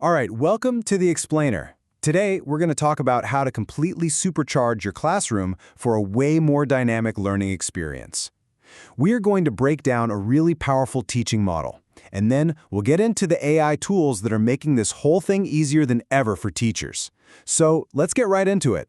All right, welcome to The Explainer. Today, we're going to talk about how to completely supercharge your classroom for a way more dynamic learning experience. We're going to break down a really powerful teaching model, and then we'll get into the AI tools that are making this whole thing easier than ever for teachers. So let's get right into it.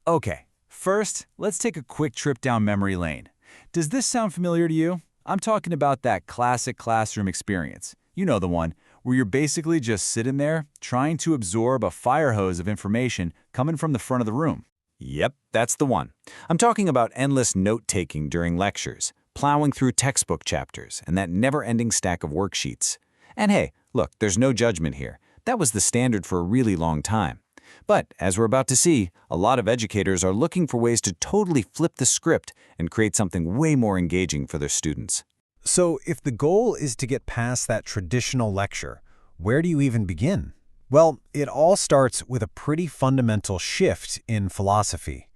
Okay, first, let's take a quick trip down memory lane. Does this sound familiar to you? I'm talking about that classic classroom experience. You know the one, where you're basically just sitting there trying to absorb a fire hose of information coming from the front of the room. Yep, that's the one. I'm talking about endless note-taking during lectures, plowing through textbook chapters, and that never-ending stack of worksheets. And hey, look, there's no judgment here. That was the standard for a really long time. But, as we're about to see, a lot of educators are looking for ways to totally flip the script and create something way more engaging for their students. So if the goal is to get past that traditional lecture, where do you even begin? Well, it all starts with a pretty fundamental shift in philosophy.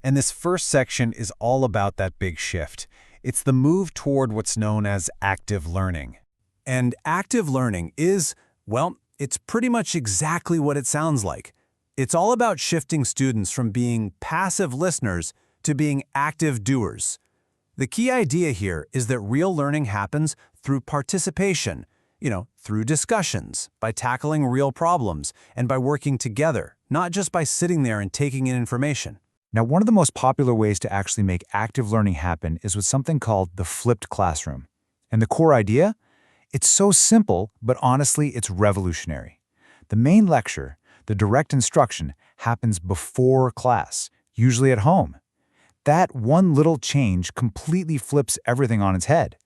And this first section is all about that big shift. It's the move toward what's known as active learning. And active learning is, well, it's pretty much exactly what it sounds like. It's all about shifting students from being passive listeners to being active doers. The key idea here is that real learning happens through participation, through discussions, by tackling real problems, and by working together, not just by sitting there and taking in information. Now, one of the most popular ways to actually make active learning happen is with something called the flipped classroom. And the core idea? It's so simple, but honestly, it's revolutionary. The main lecture, the direct instruction, happens before class, usually at home. That one little change completely flips everything on its head.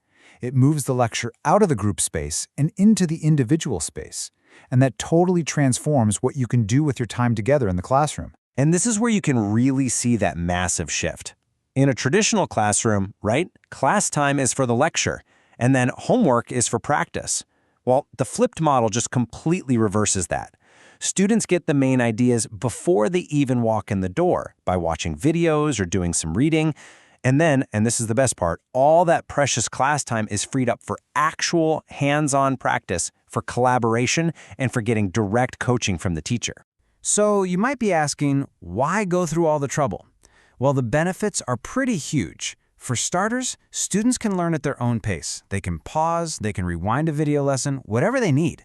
It moves the lecture out of the group space and into the individual space. And that totally transforms what you can do with your time together in the classroom. And this is where you can really see that massive shift. In a traditional classroom, right, class time is for the lecture, and then homework is for practice. Well, the flipped model just completely reverses that. Students get the main ideas before they even walk in the door by watching videos or doing some reading. And then, and this is the best part, all that precious class time is freed up for actual hands-on practice, for collaboration, and for getting direct coaching from the teacher. So you might be asking, why go through all the trouble? Well, the benefits are pretty huge. For starters, students can learn at their own pace. They can pause, they can rewind a video lesson, whatever they need.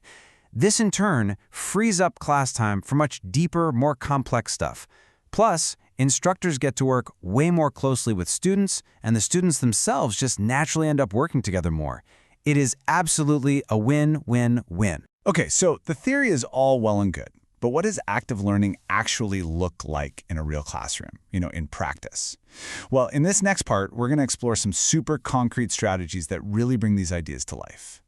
This, in turn, frees up class time for much deeper, more complex stuff. Plus, instructors get to work way more closely with students, and the students themselves just naturally end up working together more. It is absolutely a win-win-win. Okay, so the theory is all well and good. But what does active learning actually look like in a real classroom, in practice? Well, in this next part, we're going to explore some super concrete strategies that really bring these ideas to life.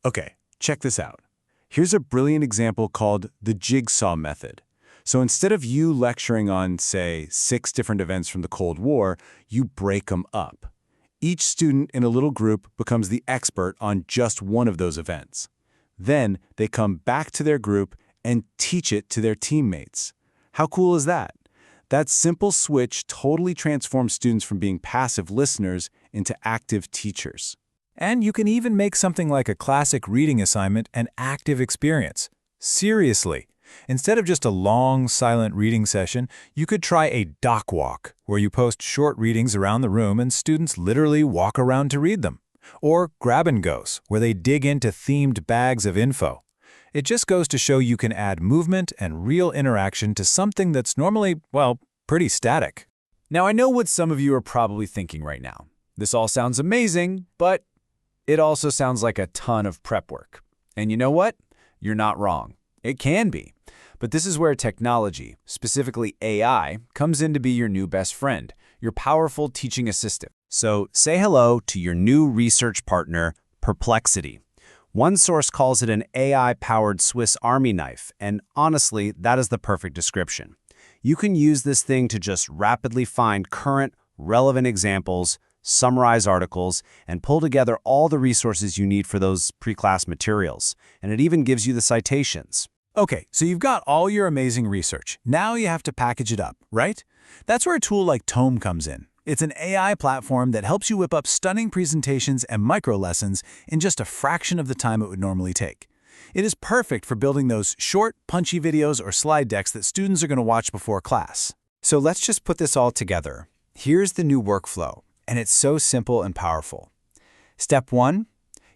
Okay, check this out. Here's a brilliant example called the jigsaw method. So instead of you lecturing on, say, 6 different events from the Cold War, you break them up. Each student in a little group becomes the expert on just one of those events. Then they come back to their group and teach it to their teammates. How cool is that? That simple switch totally transforms students from being passive listeners into active teachers. And you can even make something like a classic reading assignment an active experience. Seriously. Instead of just a long, silent reading session, you could try a doc walk, where you post short readings around the room and students literally walk around to read them. Or grab and goes, where they dig into themed bags of info. It just goes to show you can add movement and real interaction to something that's normally, well, pretty static. Now, I know what some of you are probably thinking right now. This all sounds amazing, but it also sounds like a ton of prep work. And you know what? You're not wrong. It can be. But this is where technology, specifically AI, comes in to be your new best friend, your powerful teaching assistant. So say hello to your new research partner, Perplexity. One source calls it an AI-powered Swiss Army knife, and honestly, that is the perfect description. You can use this thing to just rapidly find current, relevant examples, summarize articles, and pull together all the resources you need for those pre-class materials. And it even gives you the citations. Okay, so you've got all your amazing research. Now you have to package it up, right? That's where a tool like Tome comes in. It's an AI platform that helps you whip up stunning presentations and micro lessons in just a fraction of the time it would normally take. It is perfect for building those short, punchy videos or slide decks that students are going to watch before class. So let's just put this all together. Here's the new workflow, and it's so simple and powerful. Step 1,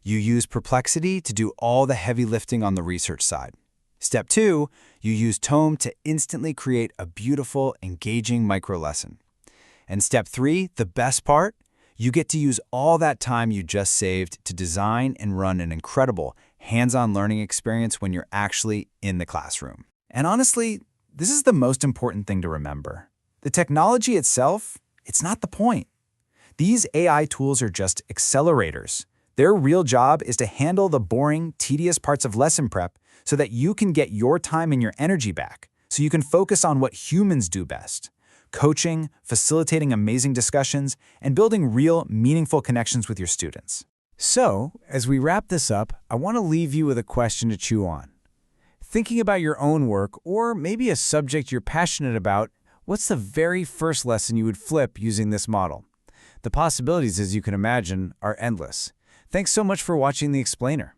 you use Perplexity to do all the heavy lifting on the research side. Step 2, you use Tome to instantly create a beautiful, engaging micro-lesson. And Step 3, the best part, you get to use all that time you just saved to design and run an incredible hands-on learning experience when you're actually in the classroom. And honestly, this is the most important thing to remember. The technology itself, it's not the point. These AI tools are just accelerators. Their real job is to handle the boring, tedious parts of lesson prep so that you can get your time and your energy back, so you can focus on what humans do best: coaching, facilitating amazing discussions, and building real, meaningful connections with your students. So, as we wrap this up, I want to leave you with a question to chew on. Thinking about your own work, or maybe a subject you're passionate about, what's the very first lesson you would flip using this model? The possibilities, as you can imagine, are endless. Thanks so much for watching The Explainer.